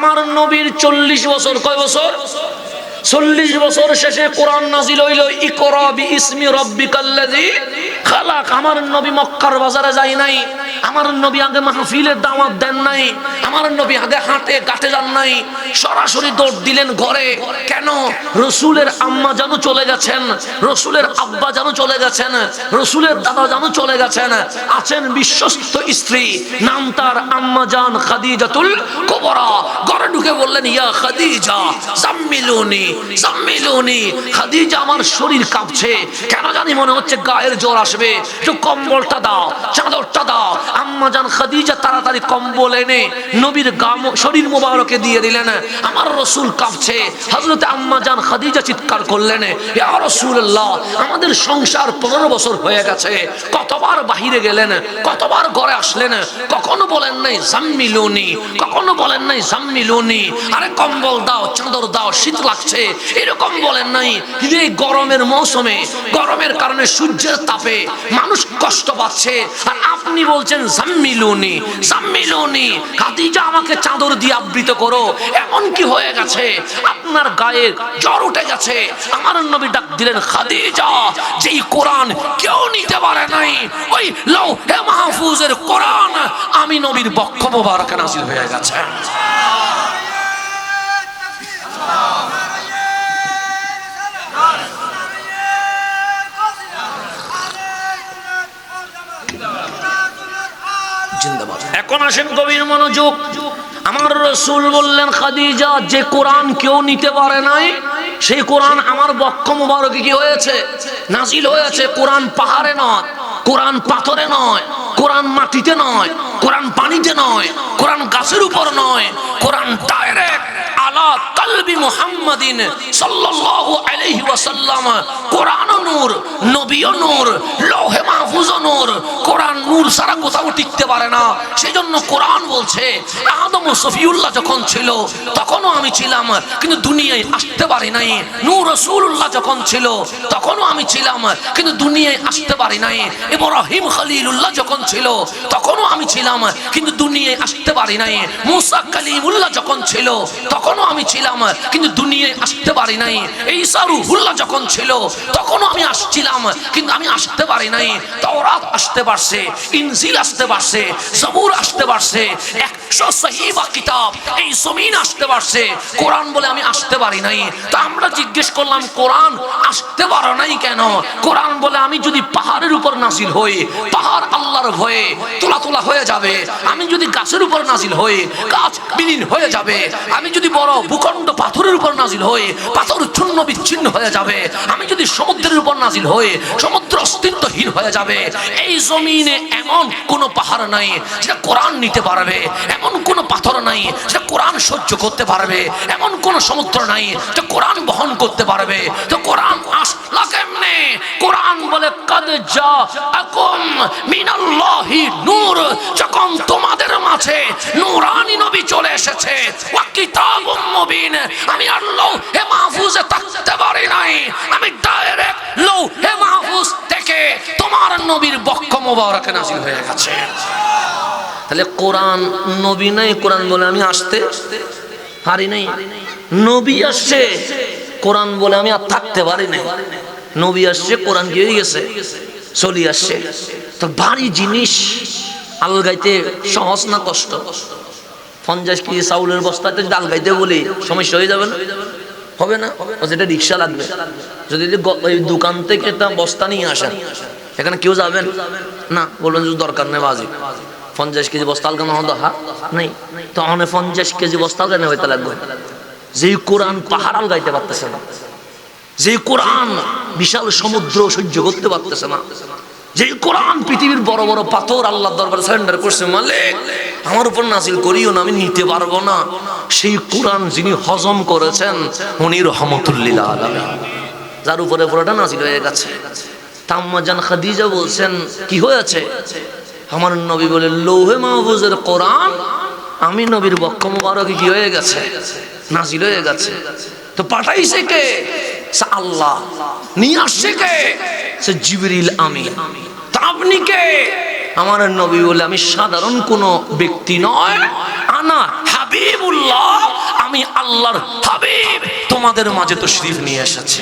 আমার নবীর 40 বছর, কয় বছর? 40 বছর শেষে কোরআন নাজিল হইল, ইকরা বিইসমি রাব্বিকাল্লাযী খালাক। আমার নবী মক্কার বাজারে যায় নাই, আমার নবী আগে মাহফিলের দাওয়াত দেন নাই, আমার নবী আগে হাটে ঘাটে যান নাই, সরাসরি দৌড় দিলেন ঘরে। কেন? রসুলের আম্মা জানু চলে গেছেন, রসুলের আব্বা জানু চলে গেছেন, রসুলের দাদা জানু চলে গেছেন, আছেন বিশ্বস্ত স্ত্রী, নাম তার আম্মা জান খাদিজাতুল কুবরা। ঘরে ঢুকে বললেন, ইয়া খাদিজা জাম্মিলুনি জাম্মিলুনি। খাদিজা, আমার শরীর কাঁপছে, কেন জানি মনে হচ্ছে গায়ের জ্বর আসবে, একটু কম্বলটা দাও, চাদরটা দাও। আম্মা জান খাদিজা তাড়াতাড়ি কম্বল এনে নবীর শরীর মোবারকে দিয়ে দিলেন। আমার রসুল কাঁপছে। হযরত আম্মা জান খাদিজা চিৎকার করলেন, ইয়া রাসূলুল্লাহ, আমাদের সংসার 15 বছর হয়ে গেছে, কতবার বাহিরে গেলেন, কতবার ঘরে আসলেন, কখনো বলেন নাই জাম্মিলুনি, কখনো বলেন নাই জাম্মিলুনি, আরে কম্বল দাও, চাদর দাও, শীত লাগছে, এরকম বলেন নাই। কিন্তু এই গরমের মৌসুমে, গরমের কারণে সূর্যের তাপে মানুষ কষ্ট পাচ্ছে, আর আপনি বলছেন জাম্মিলুনি জাম্মিলুনি। খাদিজা, আমাকে চাদর দিয়ে আবৃত করো। এমন কি হয়ে গেছে আপনার গায়ে জ্বর উঠে গেছে? আমার নবী ডাক দিলেন, খাদিজা, যেই কোরআন কেউ নিতে পারে নাই, ওই লৌহে মাহফুজের কোরআন আমি নবীর বক্ষ মোবারকে নাযিল হয়ে গেছে। এখন আসেন গভীর মনোযোগ। আমার রাসূল বললেন, খাদিজা, যে কোরআন কেউ নিতে পারে নাই, সেই কোরআন আমার বক্ষ মোবারকে কি হয়েছে? নাজিল হয়েছে। কোরআন পাহাড়ে নয়, কোরআন পাথরে নয়, কোরআন মাটিতে নয়, কোরআন পানিতে নয়, কোরআন গাছের উপর নয়, কোরআন ডাইরেক্ট আলা কলবি মুহাম্মাদিন সাল্লাল্লাহু আলাইহি ওয়াসাল্লাম। কোরআন নূর, নবীও নূর, লৌহে মাহফুজও নূর। কোরআন নূর ছাড়া কোথাও টিকতে পারে না। সেজন্য কোরআন বলছে, আদম ও সফিউল্লাহ যখন ছিল তখনও আমি ছিলাম, কিন্তু দুনিয়ায় আসতে পারি নাই। নূর রাসূলুল্লাহ যখন ছিল তখনও আমি ছিলাম, কিন্তু দুনিয়ায় আসতে পারি নাই। ইব্রাহিম খলিলুল্লাহ যখন ছিল তখনও আমি ছিলাম, কিন্তু দুনিয়ায় আসতে পারি নাই। মুসা কালিমুল্লাহ যখন ছিল তখনও আমি ছিলাম, কিন্তু দুনিয়ায় আসতে পারি নাই। ঈসা রূহুল্লাহ যখন ছিল তখনও আমি আসছিলাম, কিন্তু আমি আসতে পারি নাই। তাওরাত আসতে পারছে, ইনজিল আসতে পারছে, জবুর আসতে পারছে, 100 সহিফা কিতাব এই জমিন আসতে পারছে। কোরআন বলে আমি আসতে পারি নাই। তো আমরা জিজ্ঞেস করলাম, কোরআন আসতে পারো নাই কেন? কোরআন বলে, আমি যদি পাহাড়ের উপর নাজিল হই, পাহাড় আল্লাহর ভয়ে তোলা তোলা হয়ে যাবে। আমি যদি গাছের উপর নাজিল হই, গাছ বিলীন হয়ে যাবে। আমি যদি বড় ভূখণ্ড পাথরের উপর নাজিল হই, পাথর চূর্ণ বিচ্ছিন্ন হয়ে যাবে। আমি যদি সমুদ্রের উপর নাজিল হই, সমুদ্র অস্তিত্বহীন হয়ে যাবে। এই জমিনে এমন কোন পাহাড় নাই যেটা কোরআন নিতে পারবে, এমন কোন পাথর নাই যেটা কোরআন সহ্য করতে পারবে, এমন কোন সমুদ্র নাই যেটা কোরআন বহন করতে পারবে। তো কোরআন আসলা কেমনে? কোরআন বলে, কাদ জাআকুম মিনাল্লাহি নূর, যখন তোমাদের মাঝে নূরানী নবী চলে এসেছে, ওয়া কিতাবুম মুবিন। আমি আর লৌহে মাহফুজে থাকতে পারি নাই, আমি ডাইরেক্ট লৌহে মাহফুজ থেকে তোমার নবীর বক্ষ মোবারকে নাযিল হয়ে গেছে। তাহলে কোরআন নবী নাই, কোরআন বলে আমি আসতে পারি নাই। নবী আসছে, কোরআন বলে আমি আর থাকতে পারি নাই। নবী আসছে, কোরআন কি হয়ে গেছে? চলে আসছে। তো ভারী জিনিস আলগাইতে সহজ না কষ্ট? 50 কেজি চাউলের বস্তাতে যদি আলগাইতে বলি, সমস্যা হয়ে যাবে না? হবে না? যেটা রিক্সা লাগবে। যদি দোকান থেকে একটা বস্তা নিয়ে আসেন, এখানে কেউ যাবেন না, বলবেন যে দরকার নেই, বাজি 50 কেজি বস্তা আলগানো হতো নেই, তো 50 কেজি বস্তা আলগানো হইতে লাগবে। যে কোরআন পাহাড় আলগাইতে পারতেছে না, যে কোরআন বিশাল সমুদ্র সহ্য করতে পারতেছে না, যে কোরআন পৃথিবীর বড় বড় পাথর আল্লাহর দরবারে সারেন্ডার করছে, মালিক আমার উপর নাজিল করিও না, আমি নিতে পারবো না, সেই কোরআন যিনি হজম করেছেন উনি রহমতুল লিল আলামিন, যার উপরে পুরোটা নাজিল হয়ে গেছে। আম্মা জান খাদিজা বলছেন, কি হয়েছে? আমার নবী বলে, লৌহে মাহফুজের কোরআন আমি নবীর বক্ষ মোবারকে কি হয়ে গেছে? নাজিল হয়ে গেছে। তো পাঠাইছে কে? আল্লাহ। নিয়ে আসছে কে? সে জিবরিল আমিন। তা আপনি কে? আমার নবী বলে, আমি সাধারণ কোনো ব্যক্তি নয়, আনা হাবিবুল্লাহ আমি আল্লাহর হাবিব তোমাদের মাঝে তাশরীফ নিয়ে এসেছি।